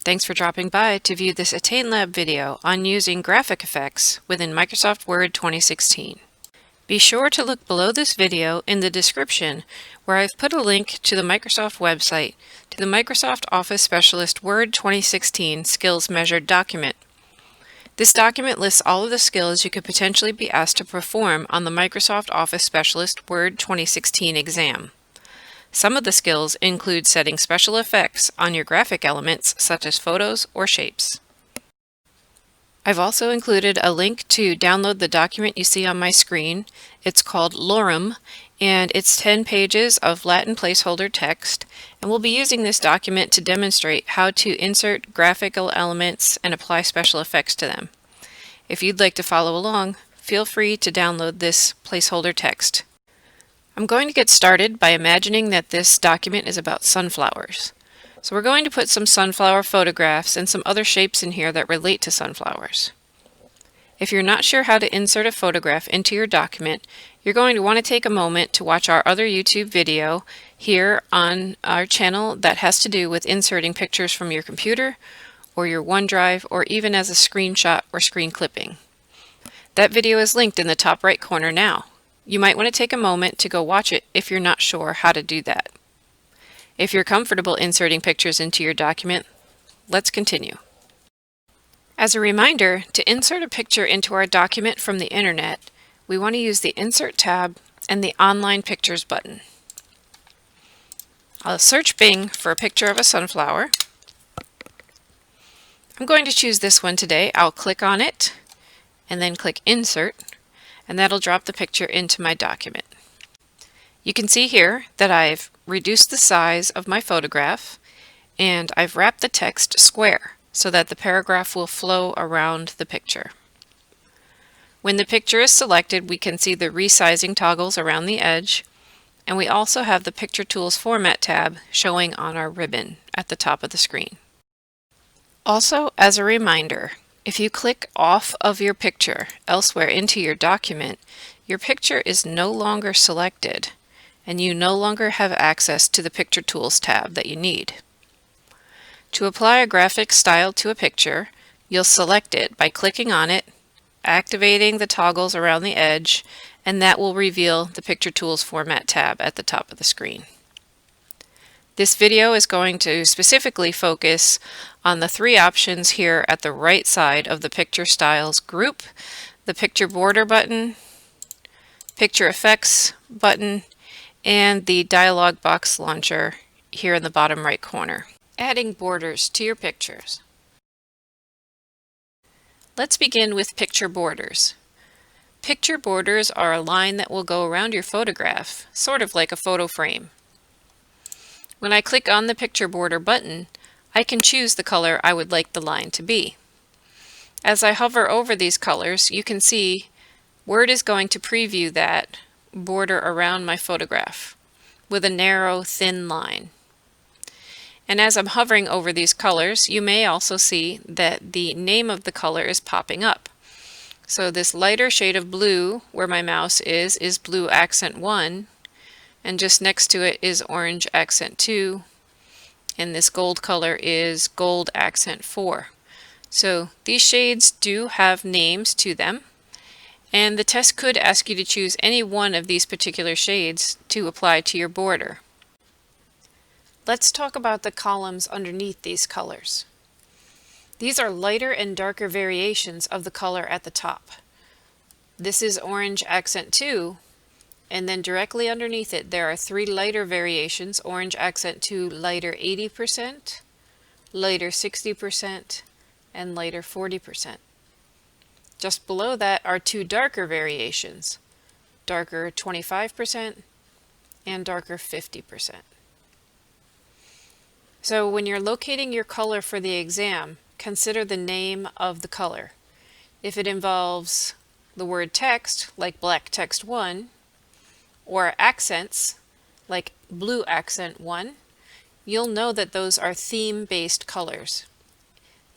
Thanks for dropping by to view this ATTAIN Lab video on using graphic effects within Microsoft Word 2016. Be sure to look below this video in the description where I've put a link to the Microsoft website to the Microsoft Office Specialist Word 2016 Skills Measured document. This document lists all of the skills you could potentially be asked to perform on the Microsoft Office Specialist Word 2016 exam. Some of the skills include setting special effects on your graphic elements such as photos or shapes. I've also included a link to download the document you see on my screen. It's called Lorem, and it's 10 pages of Latin placeholder text, and we'll be using this document to demonstrate how to insert graphical elements and apply special effects to them. If you'd like to follow along, feel free to download this placeholder text. I'm going to get started by imagining that this document is about sunflowers. So we're going to put some sunflower photographs and some other shapes in here that relate to sunflowers. If you're not sure how to insert a photograph into your document, you're going to want to take a moment to watch our other YouTube video here on our channel that has to do with inserting pictures from your computer or your OneDrive or even as a screenshot or screen clipping. That video is linked in the top right corner now. You might want to take a moment to go watch it if you're not sure how to do that. If you're comfortable inserting pictures into your document, let's continue. As a reminder, to insert a picture into our document from the internet, we want to use the Insert tab and the Online Pictures button. I'll search Bing for a picture of a sunflower. I'm going to choose this one today. I'll click on it and then click Insert, and that'll drop the picture into my document. You can see here that I've reduced the size of my photograph and I've wrapped the text square so that the paragraph will flow around the picture. When the picture is selected, we can see the resizing toggles around the edge, and we also have the Picture Tools Format tab showing on our ribbon at the top of the screen. Also, as a reminder, if you click off of your picture elsewhere into your document, your picture is no longer selected and you no longer have access to the Picture Tools tab that you need. To apply a graphic style to a picture, you'll select it by clicking on it, activating the toggles around the edge, and that will reveal the Picture Tools Format tab at the top of the screen. This video is going to specifically focus on the three options here at the right side of the Picture Styles group: the Picture Border button, Picture Effects button, and the dialog box launcher here in the bottom right corner. Adding borders to your pictures. Let's begin with picture borders. Picture borders are a line that will go around your photograph, sort of like a photo frame. When I click on the Picture Border button, I can choose the color I would like the line to be. As I hover over these colors, you can see Word is going to preview that border around my photograph with a narrow, thin line. And as I'm hovering over these colors, you may also see that the name of the color is popping up. So this lighter shade of blue, where my mouse is Blue Accent 1, and just next to it is Orange Accent 2, and this gold color is Gold Accent 4. So these shades do have names to them, and the test could ask you to choose any one of these particular shades to apply to your border. Let's talk about the columns underneath these colors. These are lighter and darker variations of the color at the top. This is Orange Accent 2, and then directly underneath it there are three lighter variations: Orange Accent 2 lighter 80%, lighter 60%, and lighter 40%. Just below that are two darker variations: darker 25% and darker 50%. So when you're locating your color for the exam, consider the name of the color. If it involves the word text, like Black Text 1, or accents, like Blue Accent 1, you'll know that those are theme-based colors.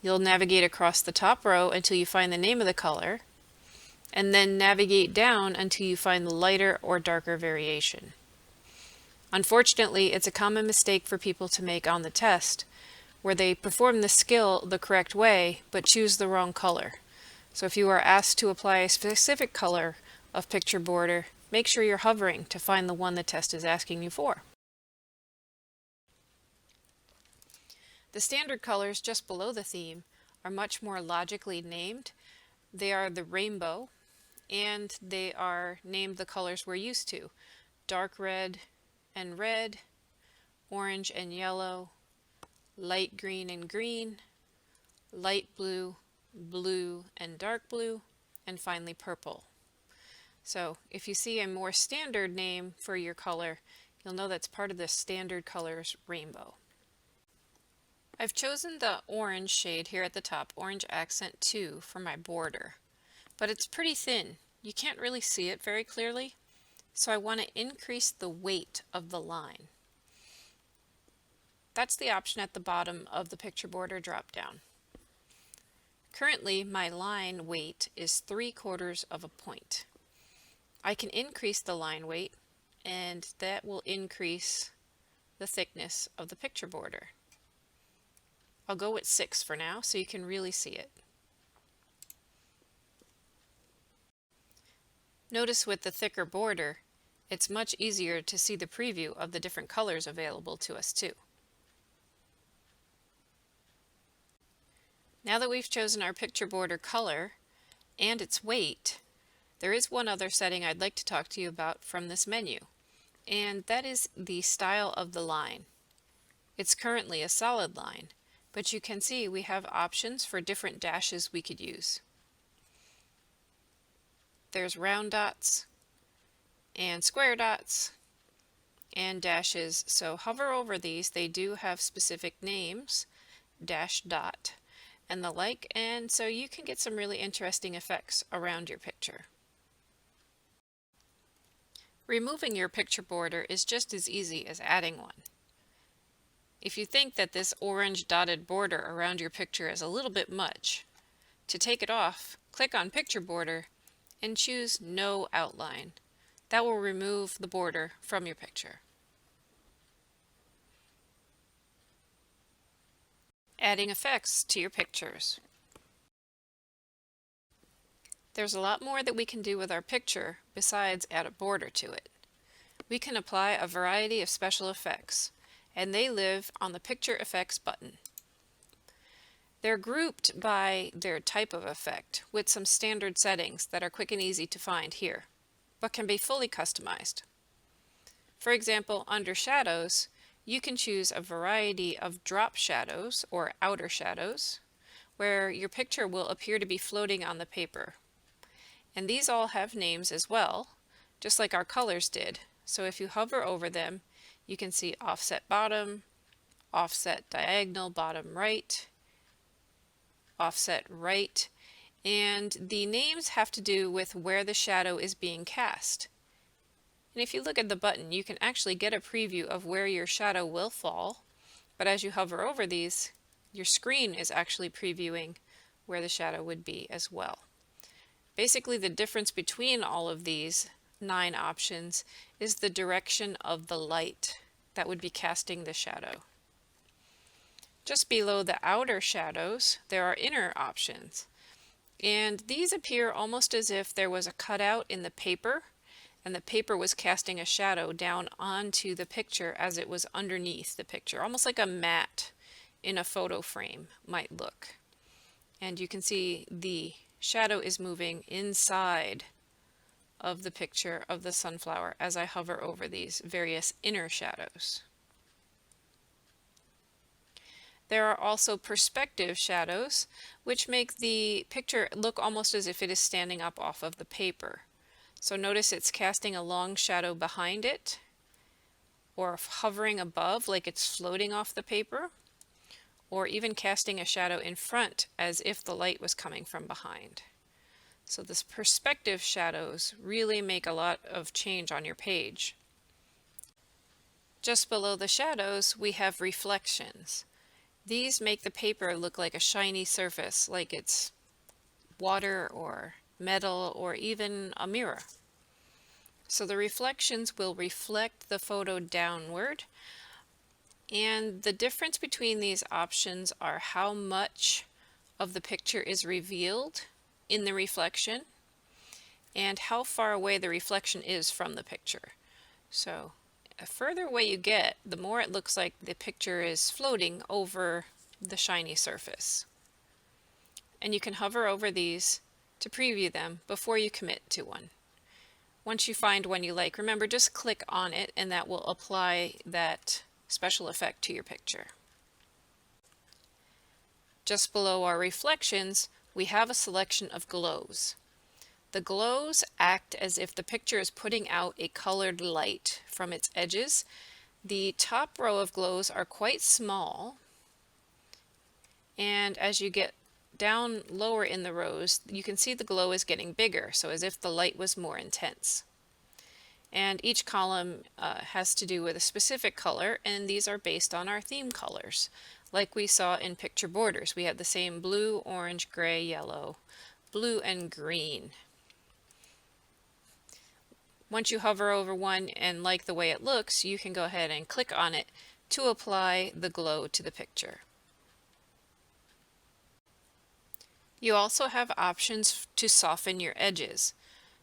You'll navigate across the top row until you find the name of the color, and then navigate down until you find the lighter or darker variation. Unfortunately, it's a common mistake for people to make on the test where they perform the skill the correct way but choose the wrong color. So if you are asked to apply a specific color of picture border, make sure you're hovering to find the one the test is asking you for. The standard colors just below the theme are much more logically named. They are the rainbow, and they are named the colors we're used to: dark red and red, orange and yellow, light green and green, light blue, blue and dark blue, and finally purple. So if you see a more standard name for your color, you'll know that's part of the standard colors rainbow. I've chosen the orange shade here at the top, Orange Accent 2, for my border, but it's pretty thin. You can't really see it very clearly, so I want to increase the weight of the line. That's the option at the bottom of the picture border drop-down. Currently, my line weight is 3/4 of a point. I can increase the line weight, and that will increase the thickness of the picture border. I'll go with 6 for now so you can really see it. Notice with the thicker border, it's much easier to see the preview of the different colors available to us too. Now that we've chosen our picture border color and its weight, there is one other setting I'd like to talk to you about from this menu, and that is the style of the line. It's currently a solid line, but you can see we have options for different dashes we could use. There's round dots and square dots and dashes, so hover over these. They do have specific names, dash dot and the like, and so you can get some really interesting effects around your picture. Removing your picture border is just as easy as adding one. If you think that this orange dotted border around your picture is a little bit much, to take it off, click on Picture Border and choose No Outline. That will remove the border from your picture. Adding effects to your pictures. There's a lot more that we can do with our picture besides add a border to it. We can apply a variety of special effects, and they live on the Picture Effects button. They're grouped by their type of effect with some standard settings that are quick and easy to find here, but can be fully customized. For example, under Shadows, you can choose a variety of drop shadows or outer shadows, where your picture will appear to be floating on the paper. And these all have names as well, just like our colors did. So if you hover over them, you can see offset bottom, offset diagonal bottom right, offset right, and the names have to do with where the shadow is being cast. And if you look at the button, you can actually get a preview of where your shadow will fall, but as you hover over these, your screen is actually previewing where the shadow would be as well. Basically, the difference between all of these 9 options is the direction of the light that would be casting the shadow. Just below the outer shadows, there are inner options, and these appear almost as if there was a cutout in the paper and the paper was casting a shadow down onto the picture as it was underneath the picture, almost like a mat in a photo frame might look. And you can see the shadow is moving inside of the picture of the sunflower as I hover over these various inner shadows. There are also perspective shadows, which make the picture look almost as if it is standing up off of the paper. So notice it's casting a long shadow behind it, or hovering above like it's floating off the paper, or even casting a shadow in front as if the light was coming from behind. So this perspective shadows really make a lot of change on your page. Just below the shadows, we have reflections. These make the paper look like a shiny surface, like it's water or metal or even a mirror. So the reflections will reflect the photo downward And the difference between these options are how much of the picture is revealed in the reflection and how far away the reflection is from the picture. So the further away you get, the more it looks like the picture is floating over the shiny surface. And you can hover over these to preview them before you commit to one. Once you find one you like, remember, just click on it and that will apply that special effect to your picture. Just below our reflections, we have a selection of glows. The glows act as if the picture is putting out a colored light from its edges. The top row of glows are quite small, and as you get down lower in the rows, you can see the glow is getting bigger, so as if the light was more intense. And each column has to do with a specific color, and these are based on our theme colors. Like we saw in picture borders, we have the same blue, orange, gray, yellow, blue, and green. Once you hover over one and like the way it looks, you can go ahead and click on it to apply the glow to the picture. You also have options to soften your edges.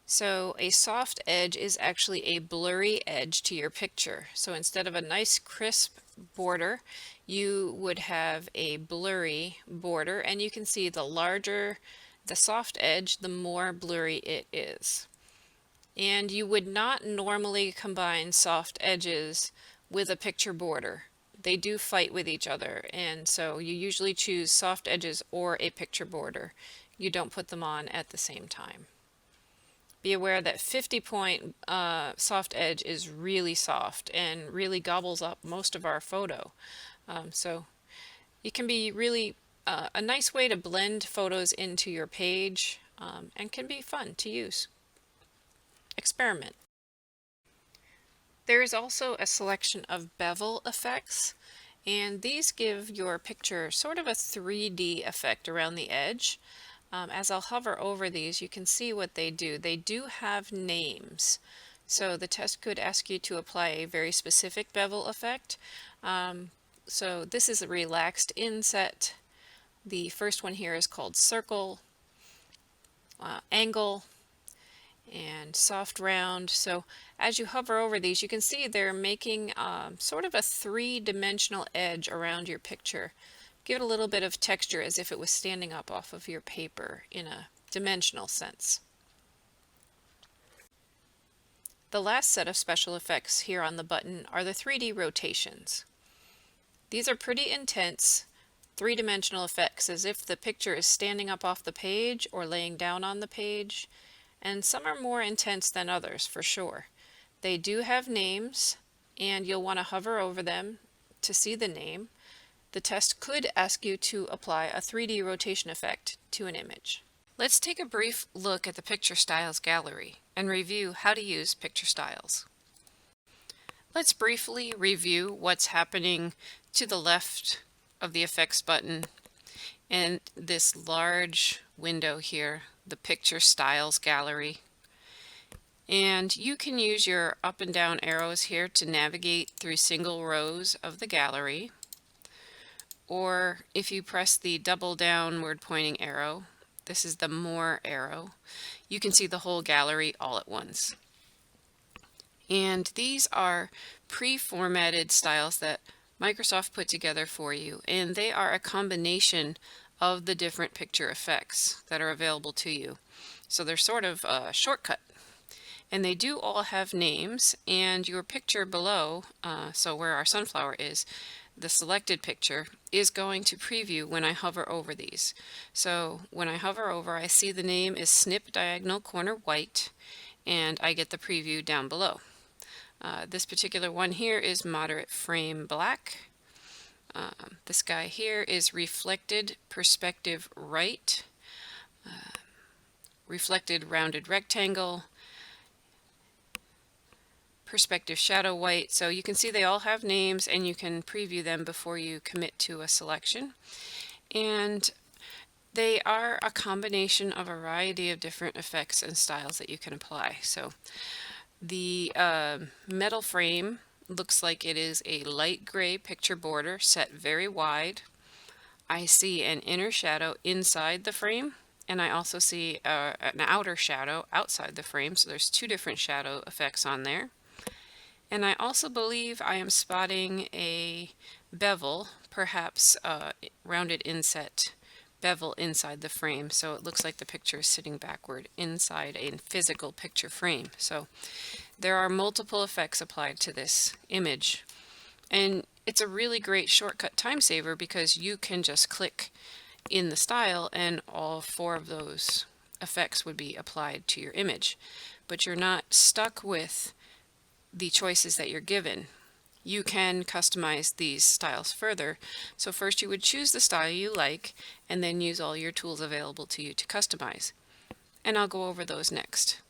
So a soft edge is actually a blurry edge to your picture. So instead of a nice crisp border, you would have a blurry border, and you can see the larger the soft edge, the more blurry it is. And you would not normally combine soft edges with a picture border. They do fight with each other, and so you usually choose soft edges or a picture border. You don't put them on at the same time. Be aware that 50-point soft edge is really soft and really gobbles up most of our photo. So it can be really a nice way to blend photos into your page, and can be fun to use. Experiment. There is also a selection of bevel effects, and these give your picture sort of a 3D effect around the edge. As I'll hover over these, you can see what they do. They do have names. So the test could ask you to apply a very specific bevel effect. So this is a relaxed inset. The first one here is called circle, angle, and soft round. So as you hover over these, you can see they're making sort of a three-dimensional edge around your picture. Give it a little bit of texture as if it was standing up off of your paper in a dimensional sense. The last set of special effects here on the button are the 3D rotations. These are pretty intense three-dimensional effects, as if the picture is standing up off the page or laying down on the page, and some are more intense than others for sure. They do have names, and you'll want to hover over them to see the name. The test could ask you to apply a 3D rotation effect to an image. Let's take a brief look at the Picture Styles gallery and review how to use picture styles. Let's briefly review what's happening to the left of the effects button and this large window here, the Picture Styles gallery. And you can use your up and down arrows here to navigate through single rows of the gallery. Or if you press the double downward pointing arrow, this is the More arrow, you can see the whole gallery all at once. And these are pre-formatted styles that Microsoft put together for you, and they are a combination of the different picture effects that are available to you. So they're sort of a shortcut. And they do all have names, and your picture below, so where our sunflower is, the selected picture is going to preview when I hover over these. So when I hover over, I see the name is Snip Diagonal Corner White, and I get the preview down below. This particular one here is Moderate Frame Black. This guy here is Reflected Perspective Right, Reflected Rounded Rectangle, Perspective Shadow White. So you can see they all have names, and you can preview them before you commit to a selection. And they are a combination of a variety of different effects and styles that you can apply. So the metal frame looks like it is a light gray picture border set very wide. I see an inner shadow inside the frame, and I also see an outer shadow outside the frame, so there's two different shadow effects on there. And I also believe I am spotting a bevel, perhaps a rounded inset bevel inside the frame, so it looks like the picture is sitting backward inside a physical picture frame. So there are multiple effects applied to this image, and it's a really great shortcut time saver because you can just click in the style and all four of those effects would be applied to your image, but you're not stuck with the choices that you're given. You can customize these styles further. So first you would choose the style you like and then use all your tools available to you to customize. And I'll go over those next.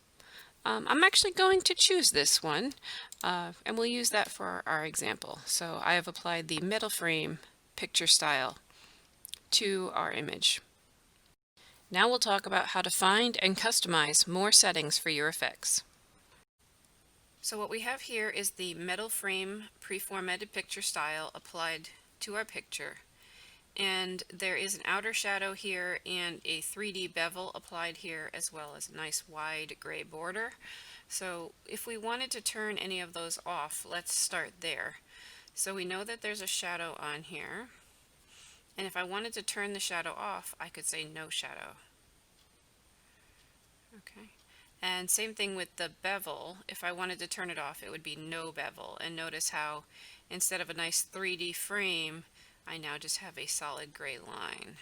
I'm actually going to choose this one and we'll use that for our example. So I have applied the metal frame picture style to our image. Now we'll talk about how to find and customize more settings for your effects. So what we have here is the metal frame pre-formatted picture style applied to our picture. And there is an outer shadow here and a 3D bevel applied here, as well as a nice wide gray border. So if we wanted to turn any of those off, let's start there. So we know that there's a shadow on here. And if I wanted to turn the shadow off, I could say no shadow. Okay. And same thing with the bevel. If I wanted to turn it off, it would be no bevel. And notice how instead of a nice 3D frame, I now just have a solid gray line.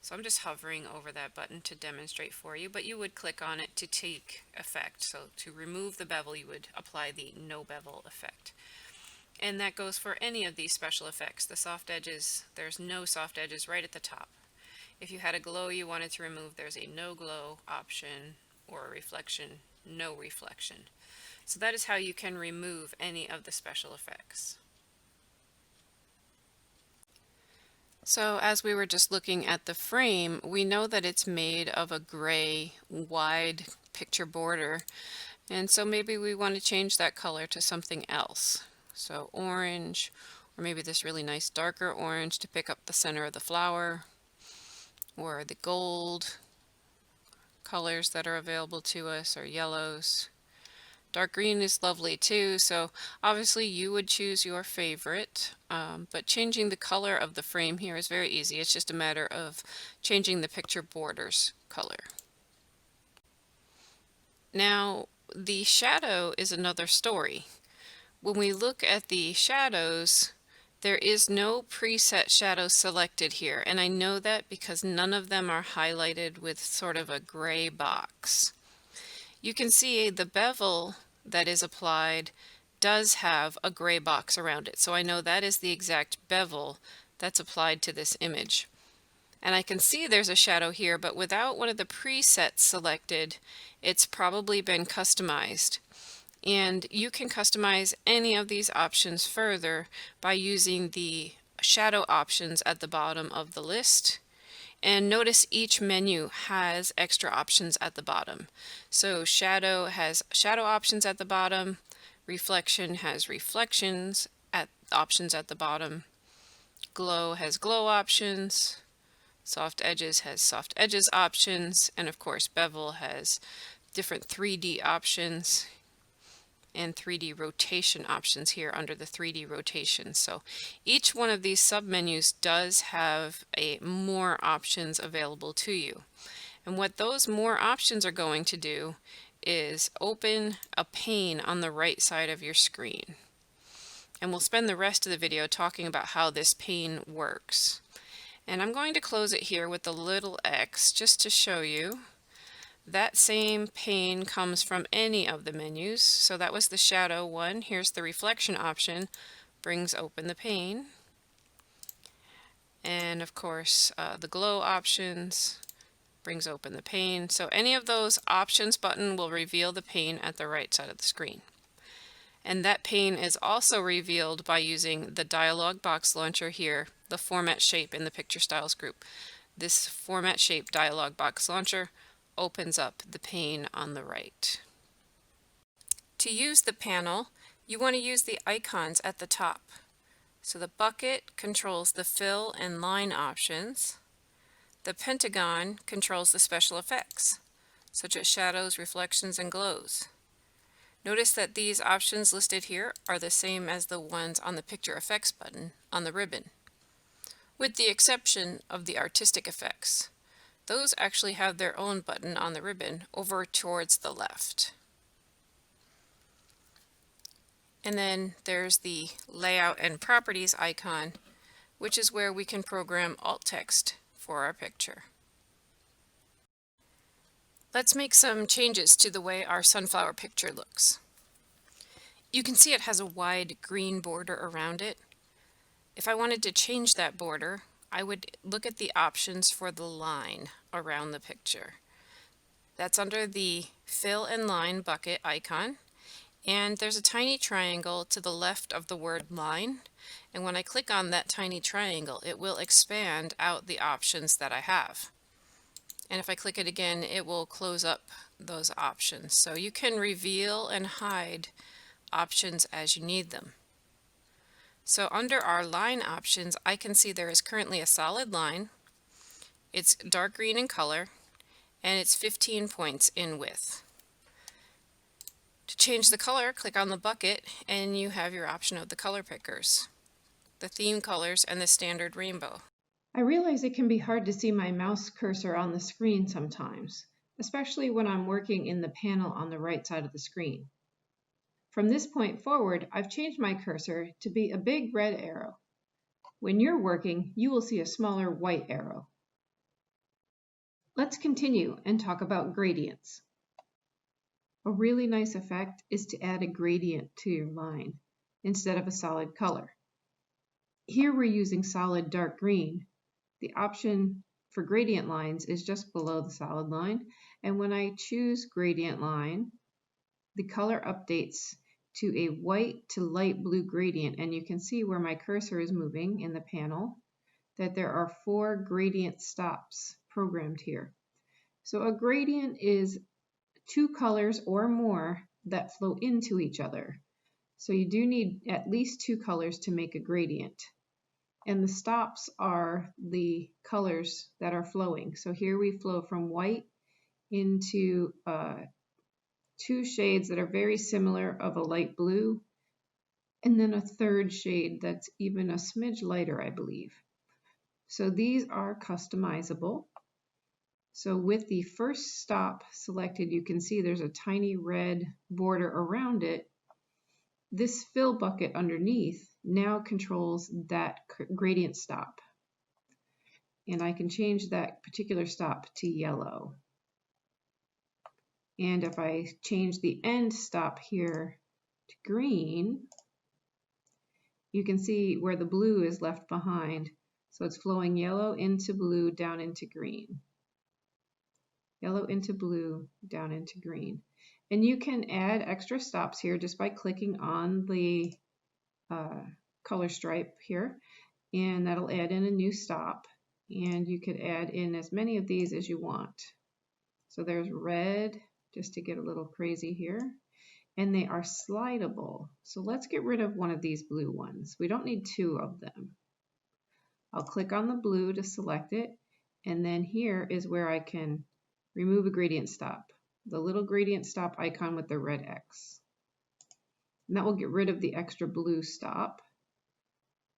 So I'm just hovering over that button to demonstrate for you, but you would click on it to take effect. So to remove the bevel, you would apply the no bevel effect. And that goes for any of these special effects. The soft edges, there's no soft edges right at the top. If you had a glow you wanted to remove, there's a no glow option, or a reflection, no reflection. So that is how you can remove any of the special effects. So as we were just looking at the frame, we know that it's made of a gray wide picture border, and so maybe we want to change that color to something else. So orange, or maybe this really nice darker orange to pick up the center of the flower, or the gold colors that are available to us, or yellows. Dark green is lovely too, so obviously you would choose your favorite, but changing the color of the frame here is very easy. It's just a matter of changing the picture borders color. Now the shadow is another story. When we look at the shadows, there is no preset shadow selected here, and I know that because none of them are highlighted with sort of a gray box. You can see the bevel that is applied does have a gray box around it, so I know that is the exact bevel that's applied to this image. And I can see there's a shadow here, but without one of the presets selected, it's probably been customized. And you can customize any of these options further by using the shadow options at the bottom of the list. And notice each menu has extra options at the bottom. So shadow has shadow options at the bottom, reflection has reflections options at the bottom, glow has glow options, soft edges has soft edges options, and of course bevel has different 3D options and 3D rotation options here under the 3D rotation. So each one of these submenus does have more options available to you. And what those more options are going to do is open a pane on the right side of your screen. And we'll spend the rest of the video talking about how this pane works. And I'm going to close it here with the little X just to show you. That same pane comes from any of the menus. So that was the shadow one. Here's the reflection option, brings open the pane. And of course the glow options brings open the pane. So any of those options button will reveal the pane at the right side of the screen. And that pane is also revealed by using the dialog box launcher here, the format shape in the picture styles group. This format shape dialog box launcher opens up the pane on the right. To use the panel, You want to use the icons at the top. So the bucket controls the fill and line options. The pentagon controls the special effects, such as shadows, reflections, and glows. Notice that these options listed here are the same as the ones on the Picture Effects button on the ribbon, with the exception of the artistic effects. Those actually have their own button on the ribbon over towards the left. And then there's the Layout and Properties icon, which is where we can program alt text for our picture. Let's make some changes to the way our sunflower picture looks. You can see it has a wide green border around it. If I wanted to change that border, I would look at the options for the line around the picture. That's under the Fill and Line bucket icon, and there's a tiny triangle to the left of the word line, and when I click on that tiny triangle, it will expand out the options that I have. And if I click it again, it will close up those options. So you can reveal and hide options as you need them. So under our line options, I can see there is currently a solid line. It's dark green in color, and it's 15 points in width. To change the color, click on the bucket, and you have your option of the color pickers, the theme colors, and the standard rainbow. I realize it can be hard to see my mouse cursor on the screen sometimes, especially when I'm working in the panel on the right side of the screen. From this point forward, I've changed my cursor to be a big red arrow. When you're working, you will see a smaller white arrow. Let's continue and talk about gradients. A really nice effect is to add a gradient to your line instead of a solid color. Here we're using solid dark green. The option for gradient lines is just below the solid line, and when I choose gradient line, the color updates to a white to light blue gradient, and you can see where my cursor is moving in the panel that there are 4 gradient stops programmed here. So a gradient is 2 colors or more that flow into each other. So you do need at least 2 colors to make a gradient. And the stops are the colors that are flowing. So here we flow from white into 2 shades that are very similar of a light blue, and then a 3rd shade that's even a smidge lighter, I believe. So these are customizable. So with the first stop selected, you can see there's a tiny red border around it. This fill bucket underneath now controls that gradient stop. And I can change that particular stop to yellow. And if I change the end stop here to green, you can see where the blue is left behind. So it's flowing yellow into blue, down into green. Yellow into blue, down into green. And you can add extra stops here just by clicking on the color stripe here, and that'll add in a new stop. And you could add in as many of these as you want. So there's red, just to get a little crazy here. And they are slidable. So let's get rid of one of these blue ones. We don't need 2 of them. I'll click on the blue to select it, and then here is where I can remove a gradient stop, the little gradient stop icon with the red X. And that will get rid of the extra blue stop.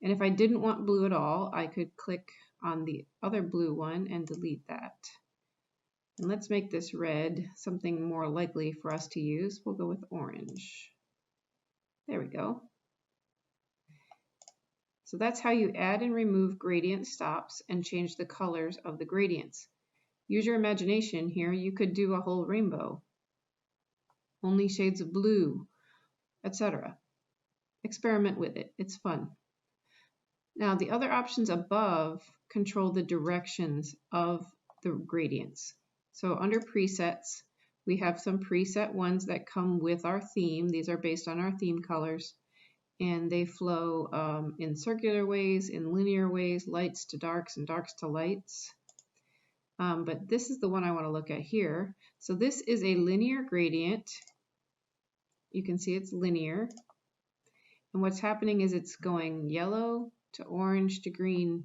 And if I didn't want blue at all, I could click on the other blue one and delete that. And let's make this red something more likely for us to use. We'll go with orange. There we go. So that's how you add and remove gradient stops and change the colors of the gradients. Use your imagination here. You could do a whole rainbow, only shades of blue, etc. Experiment with it. It's fun. Now the other options above control the directions of the gradients. So under presets, we have some preset ones that come with our theme. These are based on our theme colors, and they flow in circular ways, in linear ways, lights to darks and darks to lights. But this is the one I want to look at here. So this is a linear gradient. You can see it's linear. And what's happening is it's going yellow to orange to green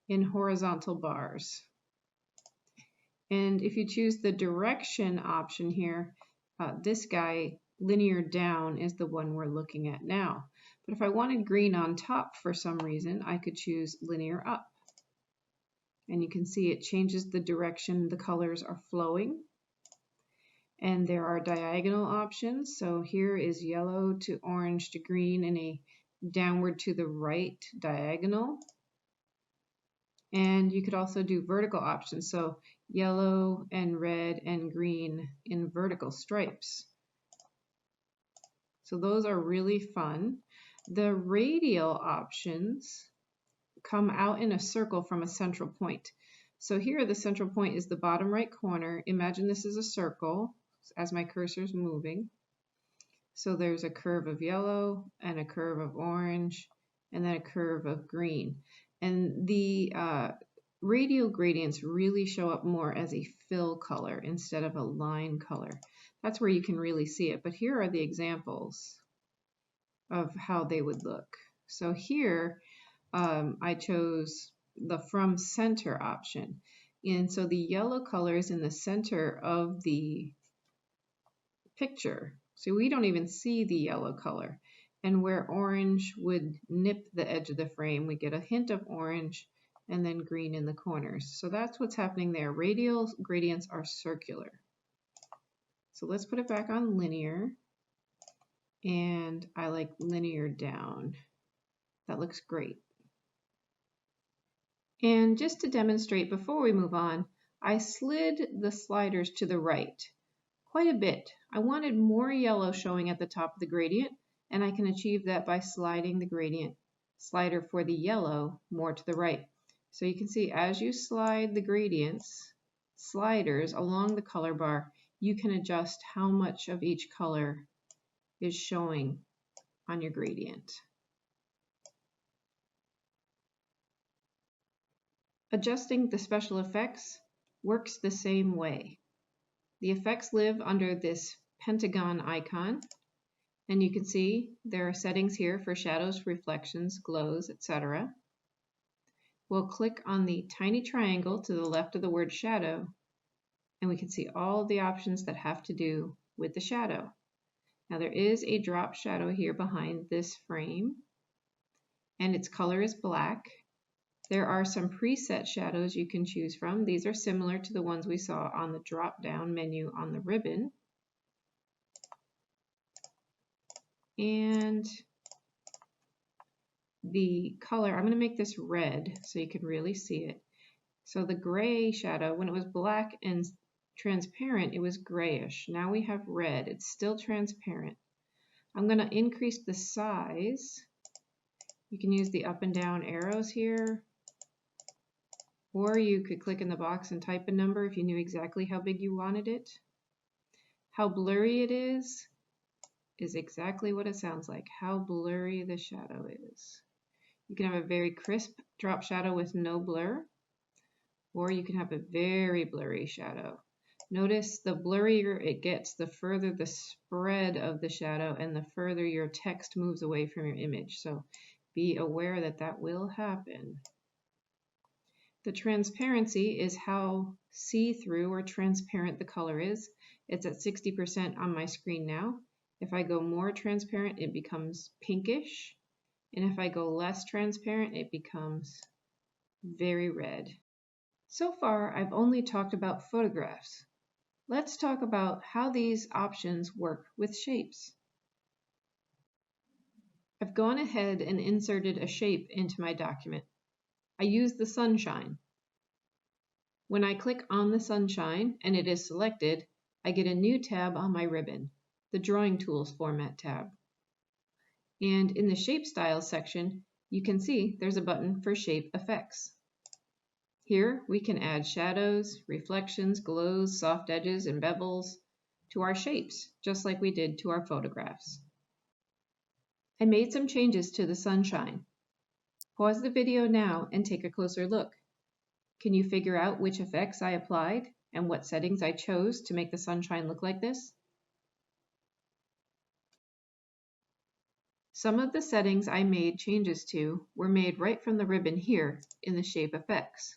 in horizontal bars. And if you choose the direction option here, this guy, linear down, is the one we're looking at now. But if I wanted green on top for some reason, I could choose linear up. And you can see it changes the direction the colors are flowing. And there are diagonal options. So here is yellow to orange to green in a downward to the right diagonal. And you could also do vertical options. So yellow and red and green in vertical stripes. So those are really fun. The radial options come out in a circle from a central point. So here the central point is the bottom right corner. Imagine this is a circle as my cursor is moving. So there's a curve of yellow and a curve of orange and then a curve of green. And the radial gradients really show up more as a fill color instead of a line color. That's where you can really see it. But here are the examples of how they would look. So here I chose the from center option. And so the yellow color is in the center of the picture. So we don't even see the yellow color. And where orange would nip the edge of the frame, we get a hint of orange and then green in the corners. So that's what's happening there. Radial gradients are circular. So let's put it back on linear. And I like linear down. That looks great. And just to demonstrate before we move on, I slid the sliders to the right quite a bit. I wanted more yellow showing at the top of the gradient, and I can achieve that by sliding the gradient slider for the yellow more to the right. So you can see as you slide the gradients, sliders along the color bar, you can adjust how much of each color is showing on your gradient. Adjusting the special effects works the same way. The effects live under this pentagon icon, and you can see there are settings here for shadows, reflections, glows, etc. We'll click on the tiny triangle to the left of the word shadow, and we can see all the options that have to do with the shadow. Now there is a drop shadow here behind this frame, and its color is black. There are some preset shadows you can choose from. These are similar to the ones we saw on the drop-down menu on the ribbon. And the color, I'm going to make this red so you can really see it. So the gray shadow, when it was black and transparent, it was grayish. Now we have red. It's still transparent. I'm going to increase the size. You can use the up and down arrows here, or you could click in the box and type a number if you knew exactly how big you wanted it. How blurry it is exactly what it sounds like, how blurry the shadow is. You can have a very crisp drop shadow with no blur, or you can have a very blurry shadow. Notice the blurrier it gets, the further the spread of the shadow and the further your text moves away from your image. So be aware that that will happen. The transparency is how see-through or transparent the color is. It's at 60% on my screen now. If I go more transparent, it becomes pinkish. And if I go less transparent, it becomes very red. So far, I've only talked about photographs. Let's talk about how these options work with shapes. I've gone ahead and inserted a shape into my document. I use the sunshine. When I click on the sunshine and it is selected, I get a new tab on my ribbon, the Drawing Tools Format tab. And in the Shape Styles section, you can see there's a button for Shape Effects. Here we can add shadows, reflections, glows, soft edges, and bevels to our shapes, just like we did to our photographs. I made some changes to the sunshine. Pause the video now and take a closer look. Can you figure out which effects I applied and what settings I chose to make the sunshine look like this? Some of the settings I made changes to were made right from the ribbon here in the Shape Effects.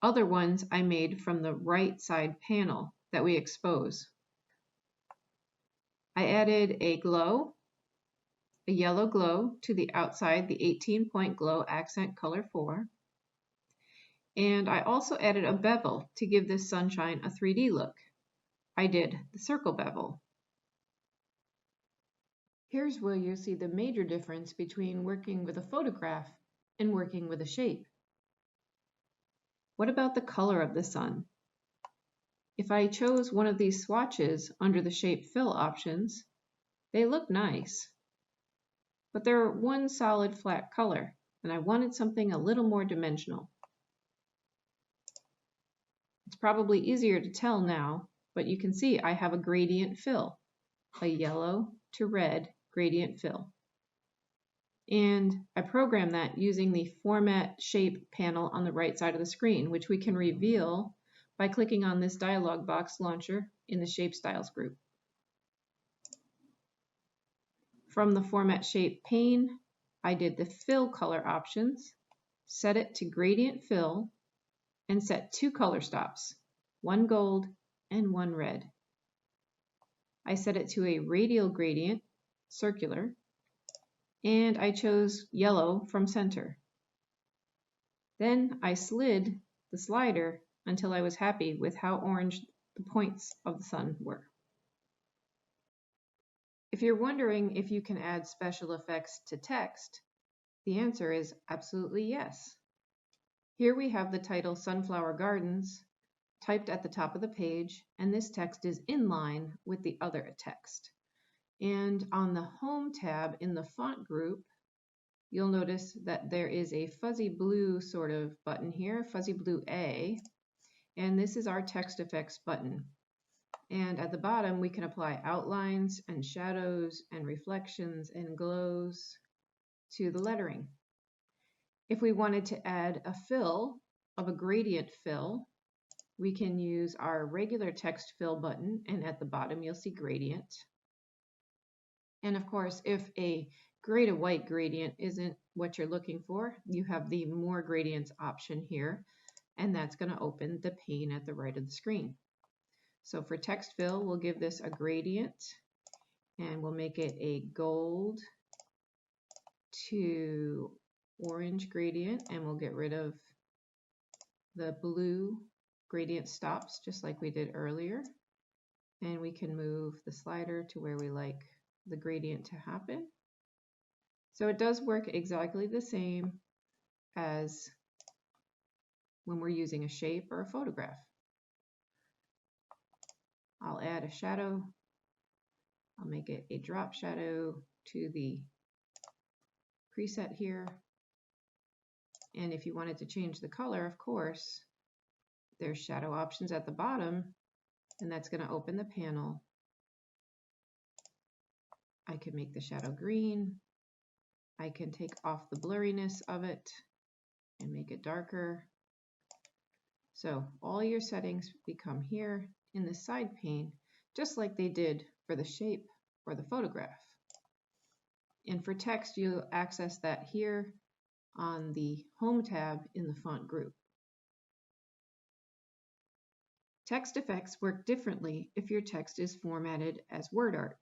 Other ones I made from the right side panel that we expose. I added a glow, a yellow glow to the outside, the 18-point glow accent color 4. And I also added a bevel to give this sunshine a 3D look. I did the circle bevel. Here's where you see the major difference between working with a photograph and working with a shape. What about the color of the sun? If I chose one of these swatches under the shape fill options, they look nice, but they're one solid flat color, and I wanted something a little more dimensional. It's probably easier to tell now, but you can see I have a gradient fill, a yellow to red gradient fill. And I programmed that using the Format Shape panel on the right side of the screen, which we can reveal by clicking on this dialog box launcher in the Shape Styles group. From the Format Shape pane, I did the Fill color options, set it to Gradient Fill, and set 2 color stops, one gold and one red. I set it to a radial gradient, circular, and I chose yellow from center. Then I slid the slider until I was happy with how orange the points of the sun were. If you're wondering if you can add special effects to text, the answer is absolutely yes. Here we have the title Sunflower Gardens typed at the top of the page, and this text is in line with the other text. And on the Home tab in the font group, you'll notice that there is a fuzzy blue sort of button here, fuzzy blue A, and this is our text effects button. And at the bottom, we can apply outlines and shadows and reflections and glows to the lettering. If we wanted to add a fill of a gradient fill, we can use our regular text fill button, and at the bottom you'll see gradient. And of course, if a gray to white gradient isn't what you're looking for, you have the more gradients option here, and that's going to open the pane at the right of the screen. So for text fill, we'll give this a gradient, and we'll make it a gold to orange gradient, and we'll get rid of the blue gradient stops just like we did earlier. And we can move the slider to where we like the gradient to happen. So it does work exactly the same as when we're using a shape or a photograph. I'll add a shadow. I'll make it a drop shadow to the preset here. And if you wanted to change the color, of course, there's shadow options at the bottom, and that's going to open the panel. I can make the shadow green. I can take off the blurriness of it and make it darker. So all your settings become here in the side pane, just like they did for the shape or the photograph. And for text, you'll access that here on the Home tab in the font group. Text effects work differently if your text is formatted as word art.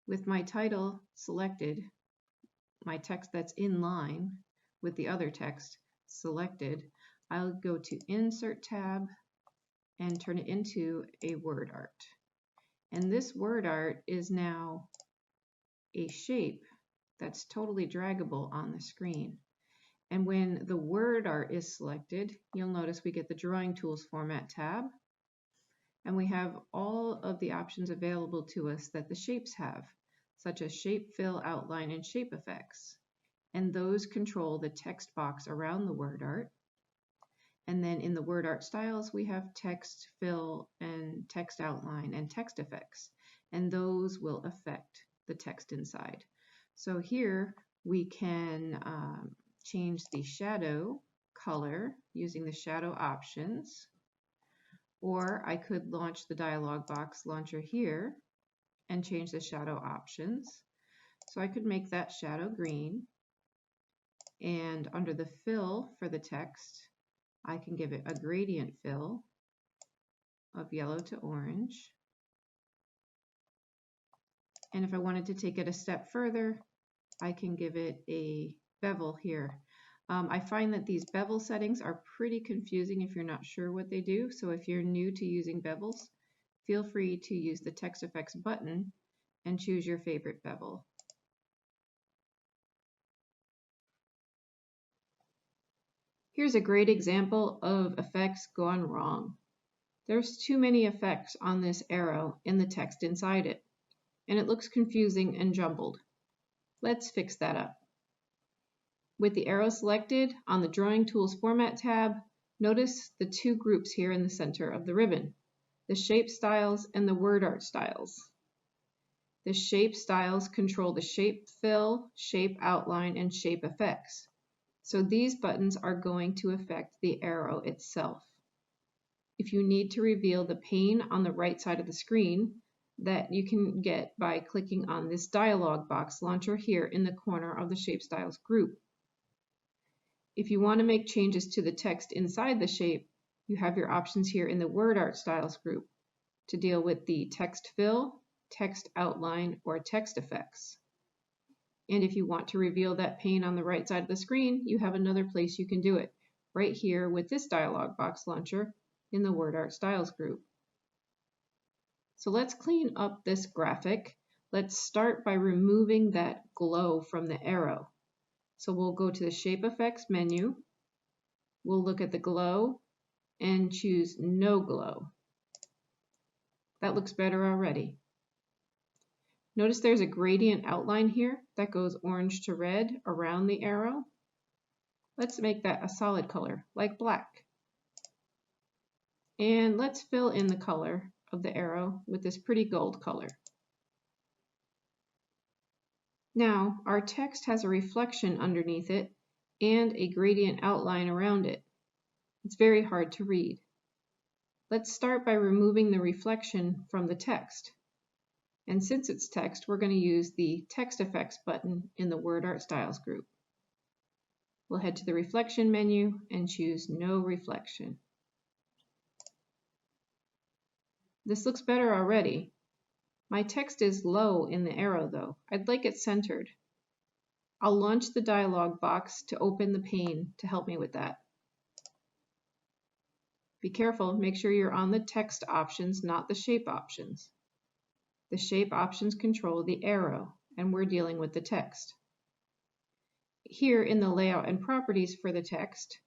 With my title selected, my text that's in line with the other text selected, I'll go to Insert tab and turn it into a word art. And this word art is now a shape that's totally draggable on the screen. And when the word art is selected, you'll notice we get the Drawing Tools Format tab, and we have all of the options available to us that the shapes have, such as shape, fill, outline, and shape effects. And those control the text box around the word art. And then in the word art styles, we have text fill and text outline and text effects, and those will affect the text inside. So here we can change the shadow color using the shadow options, or I could launch the dialog box launcher here and change the shadow options. So I could make that shadow green, and under the fill for the text, I can give it a gradient fill of yellow to orange. And if I wanted to take it a step further, I can give it a bevel here. I find that these bevel settings are pretty confusing if you're not sure what they do. So if you're new to using bevels, feel free to use the text effects button and choose your favorite bevel. Here's a great example of effects gone wrong. There's too many effects on this arrow in the text inside it, and it looks confusing and jumbled. Let's fix that up. With the arrow selected on the Drawing Tools Format tab, notice the two groups here in the center of the ribbon, the shape styles and the word art styles. The shape styles control the shape fill, shape outline, and shape effects. So these buttons are going to affect the arrow itself. If you need to reveal the pane on the right side of the screen, that you can get by clicking on this dialog box launcher here in the corner of the Shape Styles group. If you want to make changes to the text inside the shape, you have your options here in the Word Art Styles group to deal with the text fill, text outline, or text effects. And if you want to reveal that pane on the right side of the screen, you have another place you can do it, right here with this dialog box launcher in the Word Art Styles group. So let's clean up this graphic. Let's start by removing that glow from the arrow. So we'll go to the Shape Effects menu, we'll look at the glow, and choose No Glow. That looks better already. Notice there's a gradient outline here that goes orange to red around the arrow. Let's make that a solid color, like black. And let's fill in the color of the arrow with this pretty gold color. Now, our text has a reflection underneath it and a gradient outline around it. It's very hard to read. Let's start by removing the reflection from the text. And since it's text, we're going to use the Text Effects button in the Word Art Styles group. We'll head to the Reflection menu and choose No Reflection. This looks better already. My text is low in the arrow though. I'd like it centered. I'll launch the dialog box to open the pane to help me with that. Be careful, make sure you're on the text options, not the shape options. The shape options control the arrow, and we're dealing with the text. Here in the layout and properties for the text,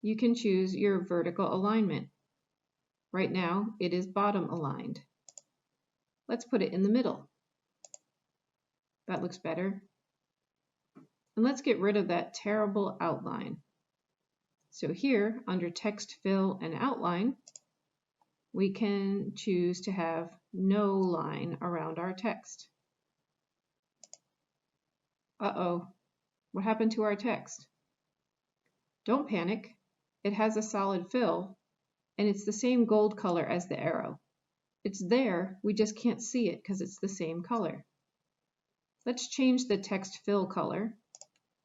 you can choose your vertical alignment. Right now, it is bottom aligned. Let's put it in the middle. That looks better. And let's get rid of that terrible outline. So here, under Text Fill and Outline, we can choose to have no line around our text. Uh-oh, what happened to our text? Don't panic. It has a solid fill, and it's the same gold color as the arrow. It's there, we just can't see it because it's the same color. Let's change the text fill color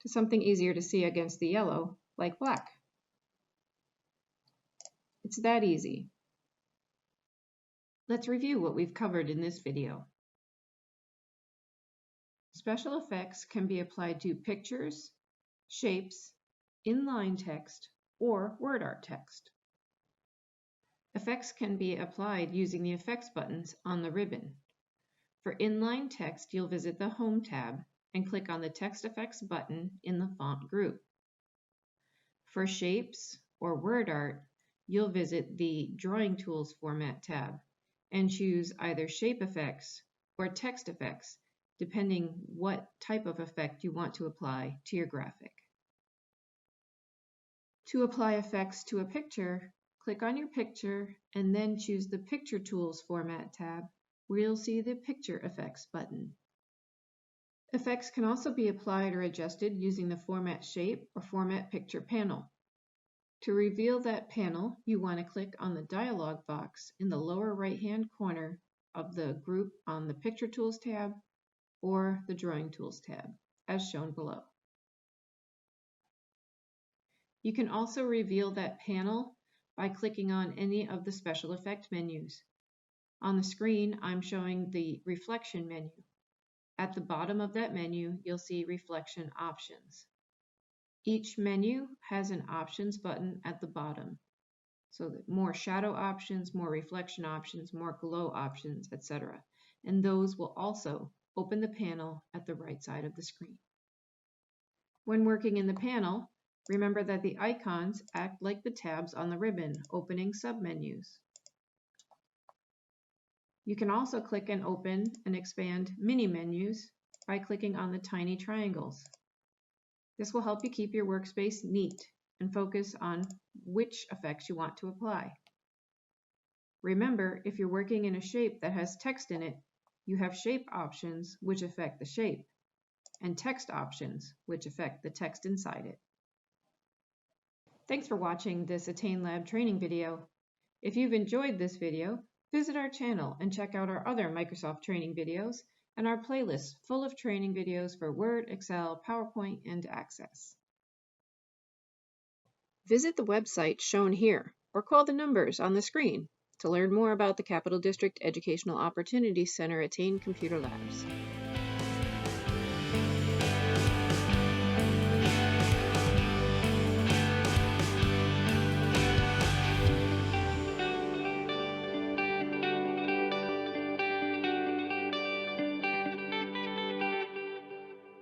to something easier to see against the yellow, like black. It's that easy. Let's review what we've covered in this video. Special effects can be applied to pictures, shapes, inline text, or word art text. Effects can be applied using the effects buttons on the ribbon. For inline text, you'll visit the Home tab and click on the Text Effects button in the Font group. For shapes or word art, you'll visit the Drawing Tools Format tab and choose either Shape Effects or Text Effects, depending what type of effect you want to apply to your graphic. To apply effects to a picture, click on your picture and then choose the Picture Tools Format tab, where you'll see the Picture Effects button. Effects can also be applied or adjusted using the Format Shape or Format Picture panel. To reveal that panel, you want to click on the dialog box in the lower right-hand corner of the group on the Picture Tools tab, or the Drawing Tools tab, as shown below. You can also reveal that panel by clicking on any of the special effect menus. On the screen, I'm showing the reflection menu. At the bottom of that menu, you'll see reflection options. Each menu has an options button at the bottom. So that more shadow options, more reflection options, more glow options, etc. And those will also open the panel at the right side of the screen. When working in the panel, remember that the icons act like the tabs on the ribbon, opening submenus. You can also click and open and expand mini menus by clicking on the tiny triangles. This will help you keep your workspace neat and focus on which effects you want to apply. Remember, if you're working in a shape that has text in it, you have shape options which affect the shape, and text options which affect the text inside it. Thanks for watching this ATTAIN Lab training video. If you've enjoyed this video, visit our channel and check out our other Microsoft training videos and our playlist full of training videos for Word, Excel, PowerPoint, and Access. Visit the website shown here or call the numbers on the screen to learn more about the Capital District Educational Opportunities Center ATTAIN Computer Labs.